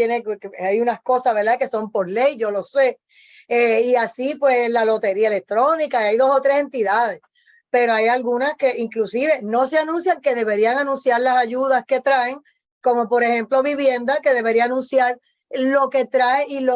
hay unas cosas, ¿verdad?, que son por ley, yo lo sé. Y así, pues, la lotería electrónica, hay 2 o 3 entidades, pero hay algunas que inclusive no se anuncian, que deberían anunciar las ayudas que traen, como por ejemplo vivienda, que debería anunciar lo que trae y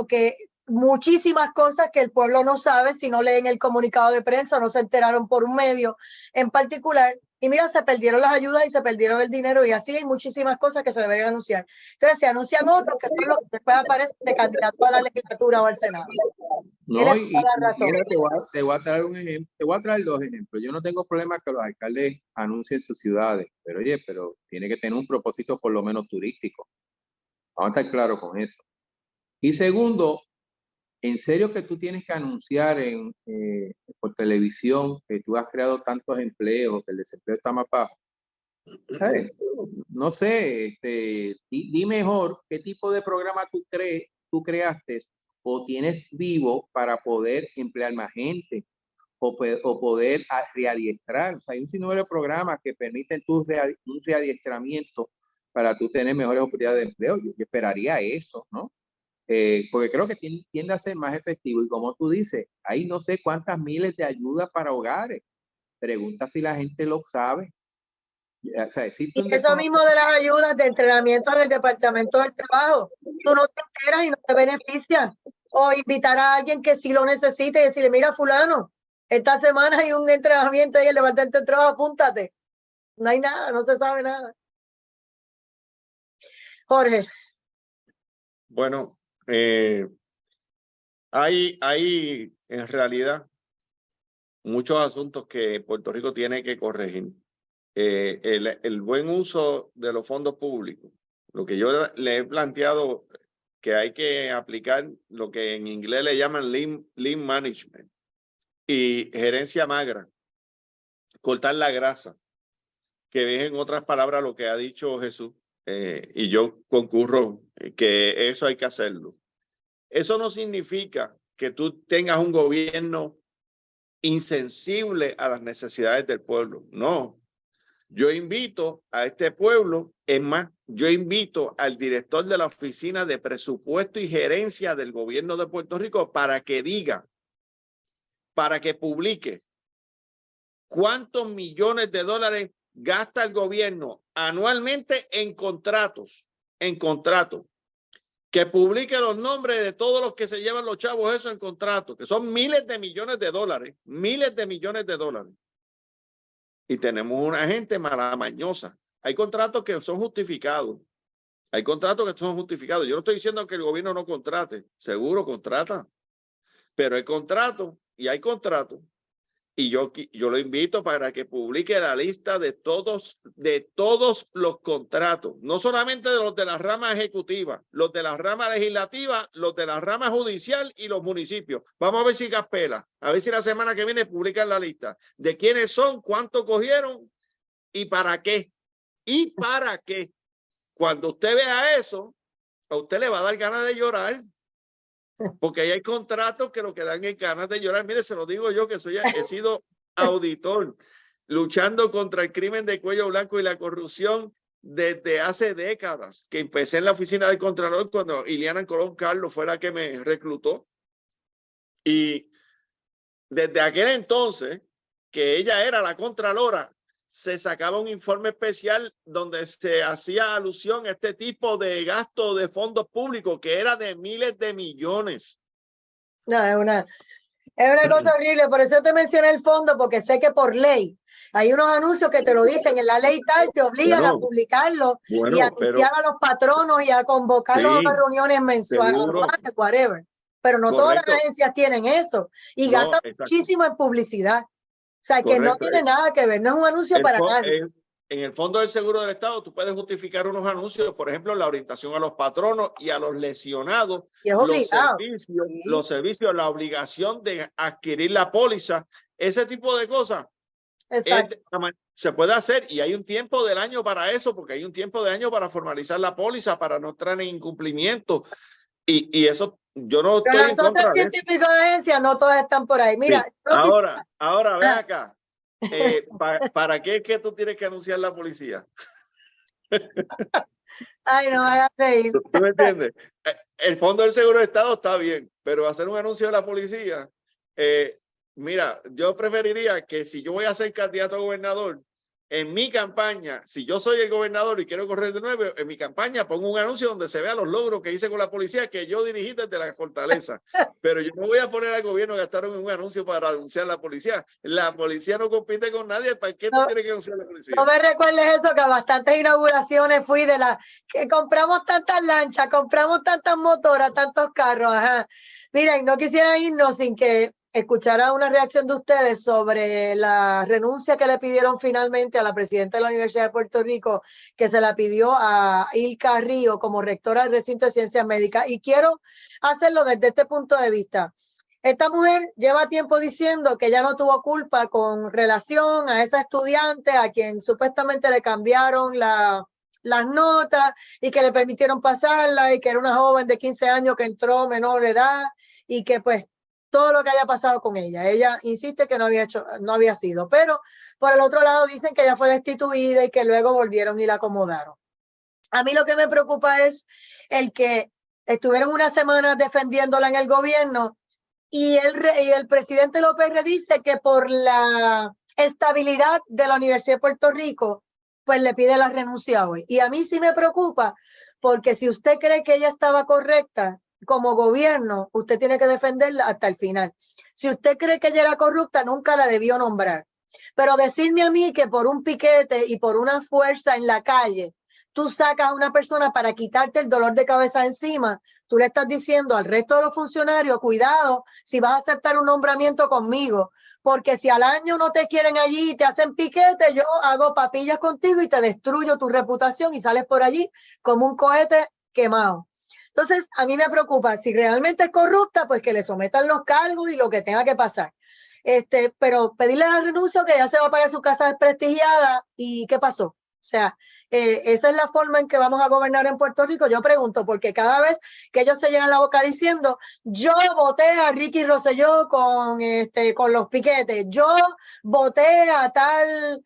muchísimas cosas que el pueblo no sabe si no leen el comunicado de prensa, no se enteraron por un medio en particular. Y mira, se perdieron las ayudas y se perdieron el dinero y así hay muchísimas cosas que se deberían anunciar. Entonces se anuncian otros que son los que después aparecen de candidato a la legislatura o al Senado. No, y mira, te voy a traer un ejemplo, te voy a traer 2 ejemplos. Yo no tengo problema que los alcaldes anuncien sus ciudades, pero oye, pero tiene que tener un propósito por lo menos turístico. Vamos a estar claros con eso. Y segundo, ¿en serio que tú tienes que anunciar por televisión que tú has creado tantos empleos, que el desempleo está más bajo? ¿Sabes? No sé, di mejor qué tipo de programa tú creaste o tienes vivo para poder emplear más gente, o poder readiestrar. O sea, hay un sinnúmero de programas que permiten un readiestramiento para tú tener mejores oportunidades de empleo. Yo esperaría eso, ¿no? Porque creo que tiende a ser más efectivo. Y como tú dices, hay no sé cuántas miles de ayudas para hogares. Pregunta si la gente lo sabe. O sea, y eso mismo de las ayudas de entrenamiento en el Departamento del Trabajo, tú no te enteras y no te beneficias. O invitar a alguien que sí lo necesite y decirle, mira fulano, esta semana hay un entrenamiento ahí en el Departamento del Trabajo, apúntate. No hay nada, no se sabe nada. Jorge. Bueno, hay en realidad muchos asuntos que Puerto Rico tiene que corregir. El buen uso de los fondos públicos. Lo que yo le he planteado que hay que aplicar lo que en inglés le llaman lean management y gerencia magra, cortar la grasa, que es en otras palabras lo que ha dicho Jesús, y yo concurro que eso hay que hacerlo. Eso no significa que tú tengas un gobierno insensible a las necesidades del pueblo, no. Yo invito a este pueblo, es más, yo invito al director de la Oficina de Presupuesto y Gerencia del Gobierno de Puerto Rico para que diga, para que publique cuántos millones de dólares gasta el gobierno anualmente en contratos, que publique los nombres de todos los que se llevan los chavos eso en contratos, que son miles de millones de dólares, Y tenemos una gente malamañosa. Hay contratos que son justificados. Yo no estoy diciendo que el gobierno no contrate. Seguro contrata. Pero hay contratos y hay contratos. Y yo lo invito para que publique la lista de todos los contratos. No solamente de los de la rama ejecutiva, los de la rama legislativa, los de la rama judicial y los municipios. Vamos a ver si caspela. A ver si la semana que viene publican la lista de quiénes son, cuánto cogieron y para qué. Cuando usted vea eso, a usted le va a dar ganas de llorar. Porque ahí hay contratos que lo que dan es ganas de llorar. Mire, se lo digo yo que he sido auditor luchando contra el crimen de cuello blanco y la corrupción desde hace décadas, que empecé en la oficina del Contralor cuando Iliana Colón Carlos fue la que me reclutó. Y desde aquel entonces, que ella era la Contralora, se sacaba un informe especial donde se hacía alusión a este tipo de gasto de fondos públicos que era de miles de millones. No, es una cosa horrible. Por eso te mencioné el fondo, porque sé que por ley hay unos anuncios que te lo dicen en la ley tal, te obligan a publicarlo y a anunciar a los patronos y a convocarlos a unas reuniones mensuales, whatever. Pero no todas las agencias tienen eso y gastan muchísimo en publicidad. O sea, que no tiene nada que ver, no es un anuncio para nadie. En el Fondo del Seguro del Estado, tú puedes justificar unos anuncios, por ejemplo, la orientación a los patronos y a los lesionados, los servicios, la obligación de adquirir la póliza, ese tipo de cosas. Se puede hacer y hay un tiempo del año para eso, porque hay un tiempo de año para formalizar la póliza, para no entrar en incumplimiento. Y eso yo no estoy en contra de eso. Las otras 100 y pico de agencias no todas están por ahí. Mira, sí. Ahora ven acá. ¿Para qué es que tú tienes que anunciar la policía? Ay, no me hagas reír. ¿Tú me entiendes? El Fondo del Seguro de Estado está bien, pero hacer un anuncio de la policía, mira, yo preferiría que si yo voy a ser candidato a gobernador, en mi campaña, si yo soy el gobernador y quiero correr de nuevo, en mi campaña pongo un anuncio donde se vean los logros que hice con la policía que yo dirigí desde la fortaleza. Pero yo no voy a poner al gobierno a gastar en un anuncio para anunciar a la policía. La policía no compite con nadie. ¿Para qué tú tienes que anunciar a la policía? No me recuerdes eso, que a bastantes inauguraciones fui de la que compramos tantas lanchas, compramos tantas motoras, tantos carros. Ajá. Miren, no quisiera irnos sin que escuchara una reacción de ustedes sobre la renuncia que le pidieron finalmente a la presidenta de la Universidad de Puerto Rico, que se la pidió a Ilka Río como rectora del recinto de ciencias médicas. Y quiero hacerlo desde este punto de vista. Esta mujer lleva tiempo diciendo que ella no tuvo culpa con relación a esa estudiante a quien supuestamente le cambiaron las notas y que le permitieron pasarla y que era una joven de 15 años que entró menor de edad y que pues todo lo que haya pasado con ella. Ella insiste que no había sido, pero por el otro lado dicen que ella fue destituida y que luego volvieron y la acomodaron. A mí lo que me preocupa es el que estuvieron unas semanas defendiéndola en el gobierno y el presidente López dice que por la estabilidad de la Universidad de Puerto Rico, pues le pide la renuncia hoy. Y a mí sí me preocupa, porque si usted cree que ella estaba correcta como gobierno, usted tiene que defenderla hasta el final. Si usted cree que ella era corrupta, nunca la debió nombrar. Pero decirme a mí que por un piquete y por una fuerza en la calle, tú sacas a una persona para quitarte el dolor de cabeza encima, tú le estás diciendo al resto de los funcionarios, cuidado si vas a aceptar un nombramiento conmigo, porque si al año no te quieren allí y te hacen piquete, yo hago papillas contigo y te destruyo tu reputación y sales por allí como un cohete quemado. Entonces, a mí me preocupa, si realmente es corrupta, pues que le sometan los cargos y lo que tenga que pasar. Pero pedirle la renuncia, que ya se va para su casa desprestigiada, ¿y qué pasó? O sea, esa es la forma en que vamos a gobernar en Puerto Rico. Yo pregunto, porque cada vez que ellos se llenan la boca diciendo, yo voté a Ricky Rosselló con los piquetes, yo voté a tal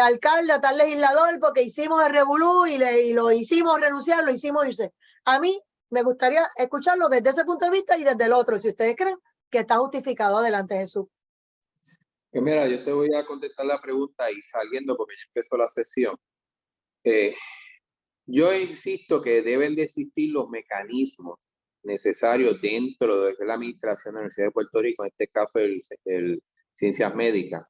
alcalde, a tal legislador, porque hicimos el revolú y lo hicimos renunciar, lo hicimos irse. A mí me gustaría escucharlo desde ese punto de vista y desde el otro, si ustedes creen que está justificado. Adelante, Jesús. Mira, yo te voy a contestar la pregunta y saliendo porque ya empezó la sesión. Yo insisto que deben de existir los mecanismos necesarios dentro de la administración de la Universidad de Puerto Rico, en este caso el Ciencias Médicas.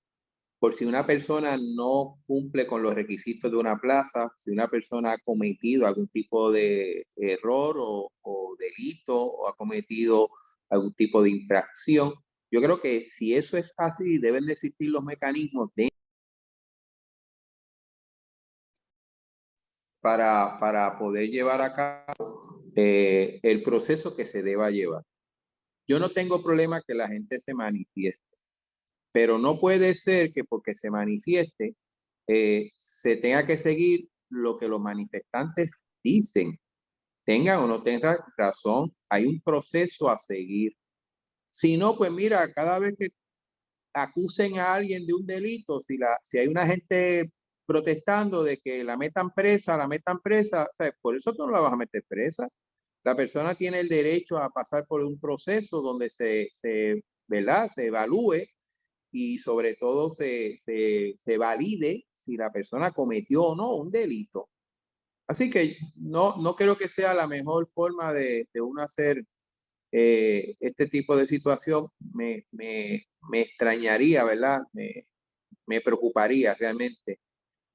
Por si una persona no cumple con los requisitos de una plaza, si una persona ha cometido algún tipo de error o delito o ha cometido algún tipo de infracción, yo creo que si eso es así, deben de existir los mecanismos para poder llevar a cabo el proceso que se deba llevar. Yo no tengo problema que la gente se manifieste, pero no puede ser que porque se manifieste se tenga que seguir lo que los manifestantes dicen. Tengan o no tengan razón, hay un proceso a seguir. Si no, pues mira, cada vez que acusen a alguien de un delito, si hay una gente protestando de que la metan presa, o sea, por eso tú no la vas a meter presa. La persona tiene el derecho a pasar por un proceso donde ¿verdad? Se evalúe y sobre todo se valide si la persona cometió o no un delito. Así que no creo que sea la mejor forma de uno hacer este tipo de situación. Me extrañaría, ¿verdad? Me preocuparía realmente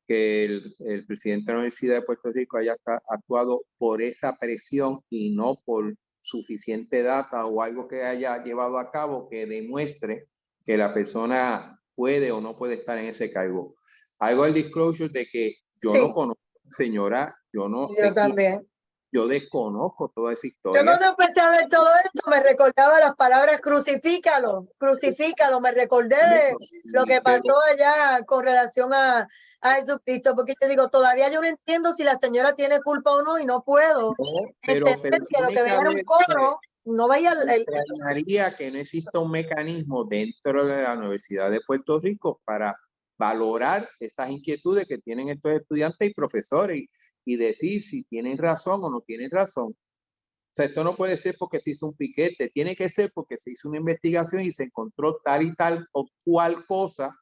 que el presidente de la Universidad de Puerto Rico haya actuado por esa presión y no por suficiente data o algo que haya llevado a cabo que demuestre que la persona puede o no puede estar en ese cargo. Hago el disclosure de que yo no conozco, señora, yo no sé. Yo también. Yo desconozco toda esa historia. Yo cuando empecé a ver todo esto me recordaba las palabras crucifícalo, crucifícalo, me recordé de lo que pasó allá con relación a Jesucristo, porque yo digo, todavía yo no entiendo si la señora tiene culpa o no y no puedo entender que lo que veía era un coro, no veía extrañaría que no exista un mecanismo dentro de la Universidad de Puerto Rico para valorar esas inquietudes que tienen estos estudiantes y profesores y decir si tienen razón o no tienen razón. O sea, esto no puede ser porque se hizo un piquete, tiene que ser porque se hizo una investigación y se encontró tal y tal o cual cosa,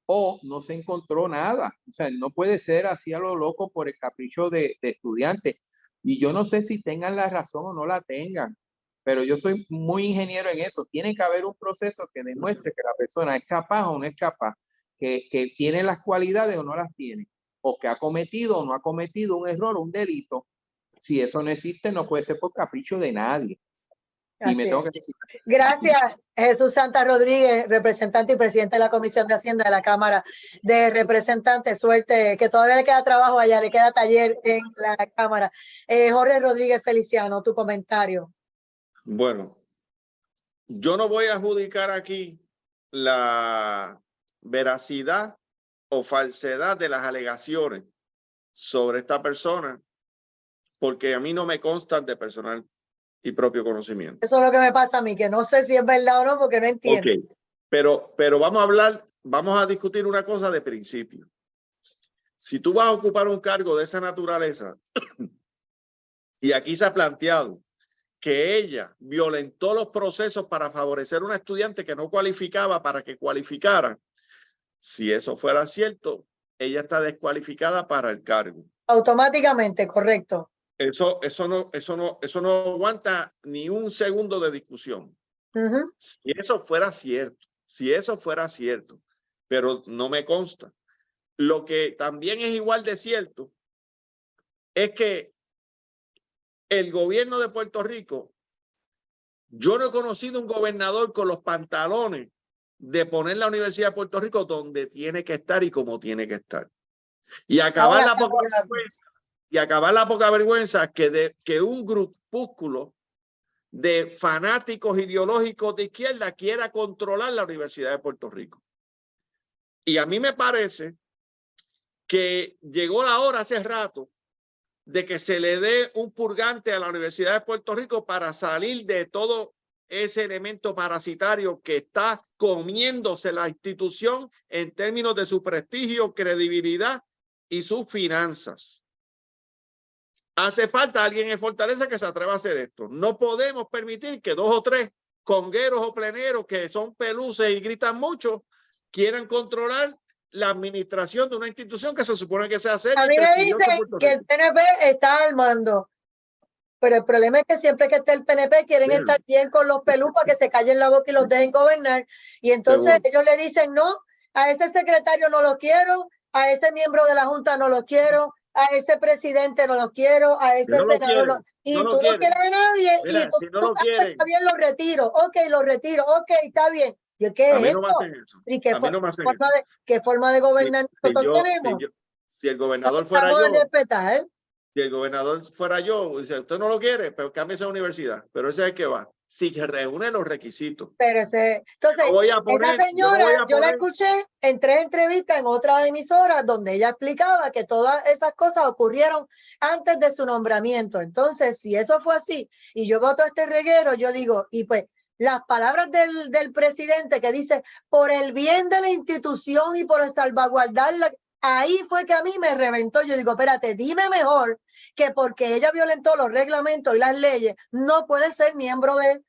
o no se encontró nada. O sea, no puede ser así a lo loco por el capricho de estudiantes. Y yo no sé si tengan la razón o no la tengan, pero yo soy muy ingeniero en eso. Tiene que haber un proceso que demuestre que la persona es capaz o no es capaz, que tiene las cualidades o no las tiene, o que ha cometido o no ha cometido un error o un delito. Si eso no existe, no puede ser por capricho de nadie. Y me tengo que... Gracias, Jesús Santa Rodríguez, representante y presidente de la Comisión de Hacienda de la Cámara de Representantes. Suerte, que todavía le queda trabajo allá, le queda taller en la Cámara. Jorge Rodríguez Feliciano, tu comentario. Bueno, yo no voy a adjudicar aquí la veracidad o falsedad de las alegaciones sobre esta persona, porque a mí no me constan de personal. y propio conocimiento. Eso es lo que me pasa a mí, que no sé si es verdad o no porque no entiendo. Ok, pero vamos a discutir una cosa de principio. Si tú vas a ocupar un cargo de esa naturaleza, y aquí se ha planteado que ella violentó los procesos para favorecer a una estudiante que no cualificaba para que cualificara, si eso fuera cierto, ella está descualificada para el cargo. Automáticamente, correcto. Eso no aguanta ni un segundo de discusión. Si eso fuera cierto, pero no me consta. Lo que también es igual de cierto es que el gobierno de Puerto Rico, yo no he conocido un gobernador con los pantalones de poner la Universidad de Puerto Rico donde tiene que estar y como tiene que estar. Y acabar la poca vergüenza que un grupúsculo de fanáticos ideológicos de izquierda quiera controlar la Universidad de Puerto Rico. Y a mí me parece que llegó la hora hace rato de que se le dé un purgante a la Universidad de Puerto Rico para salir de todo ese elemento parasitario que está comiéndose la institución en términos de su prestigio, credibilidad y sus finanzas. Hace falta alguien en Fortaleza que se atreva a hacer esto. No podemos permitir que 2 o 3 congueros o pleneros que son peluces y gritan mucho quieran controlar la administración de una institución que se supone que sea seria. A mí me dicen que el PNP está al mando, pero el problema es que siempre que esté el PNP quieren estar bien con los pelú para que se callen la boca y los dejen gobernar. Y entonces ellos le dicen, no, a ese secretario no lo quiero, a ese miembro de la Junta no lo quiero, a ese presidente no lo quiero, a ese senador no. Y tú no quieres a nadie. Mira, y tú, si no lo quieren, está bien, lo retiro. Ok, lo retiro. Ok, está bien. ¿Y qué es esto? ¿Y qué qué forma de gobernar nosotros tenemos? Si el gobernador fuera yo, respetar. Si el gobernador fuera yo, dice, usted no lo quiere, pero cambie esa universidad. Pero ese es el que va. Si reúne los requisitos. Pero entonces, esa señora, yo la escuché en 3 entrevistas en otra emisora donde ella explicaba que todas esas cosas ocurrieron antes de su nombramiento. Entonces, si eso fue así y yo voto este reguero, yo digo, y pues las palabras del presidente que dice, por el bien de la institución y por salvaguardarla, ahí fue que a mí me reventó. Yo digo, espérate, dime mejor que porque ella violentó los reglamentos y las leyes, no puede ser miembro de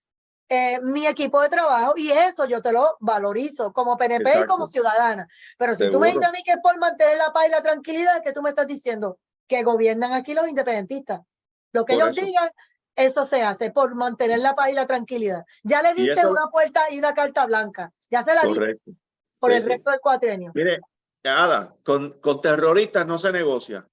mi equipo de trabajo, y eso yo te lo valorizo como PNP. Exacto. Y como ciudadana. Pero si tú me dices a mí que es por mantener la paz y la tranquilidad, que tú me estás diciendo que gobiernan aquí los independentistas. Lo que ellos digan, eso se hace por mantener la paz y la tranquilidad. Ya le diste una puerta y una carta blanca. Ya se la diste por el resto del cuatrenio. Mire, Ada, con terroristas no se negocia.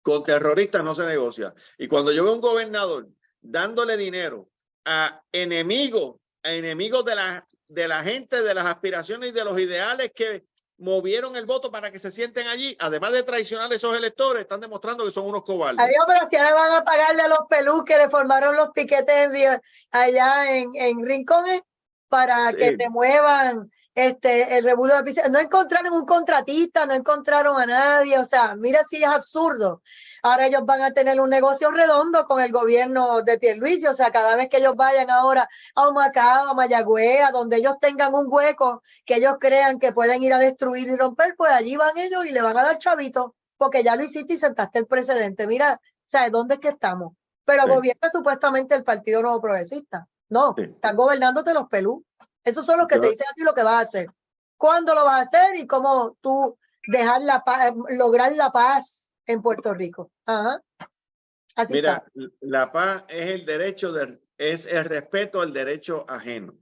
Con terroristas no se negocia. Y cuando yo veo un gobernador dándole dinero a enemigos de la gente, de las aspiraciones y de los ideales que movieron el voto para que se sienten allí, además de traicionar a esos electores, están demostrando que son unos cobardes. Adiós, pero si ahora van a pagarle a los pelús que le formaron los piquetes allá en Rincones para que remuevan el revuelo de piscina. No encontraron un contratista, no encontraron a nadie. O sea, mira si es absurdo. Ahora ellos van a tener un negocio redondo con el gobierno de Pierluisi. O sea, cada vez que ellos vayan ahora a Humacao, a Mayagüez, a donde ellos tengan un hueco que ellos crean que pueden ir a destruir y romper, pues allí van ellos y le van a dar chavito, porque ya lo hiciste y sentaste el precedente. Mira, ¿sabes dónde es que estamos? Pero gobierna supuestamente el Partido Nuevo Progresista. No, están gobernándote los pelú. Esos son los que te dicen a ti lo que vas a hacer. ¿Cuándo lo vas a hacer y cómo tú dejar la paz, lograr la paz en Puerto Rico? Ajá. Así mira, está. La paz es el respeto al derecho ajeno.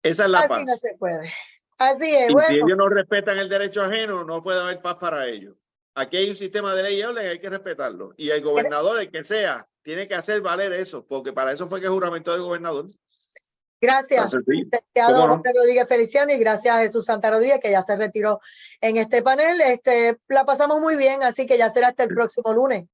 Esa es la paz. Así no se puede. Así es. Y bueno, si ellos no respetan el derecho ajeno, no puede haber paz para ellos. Aquí hay un sistema de ley y orden, hay que respetarlo. Y el gobernador, el que sea, tiene que hacer valer eso, porque para eso fue que juramentó el gobernador. Gracias, licenciado Jorge Rodríguez Feliciano, y gracias a Jesús Santa Rodríguez, que ya se retiró en este panel. La pasamos muy bien, así que ya será hasta el próximo lunes.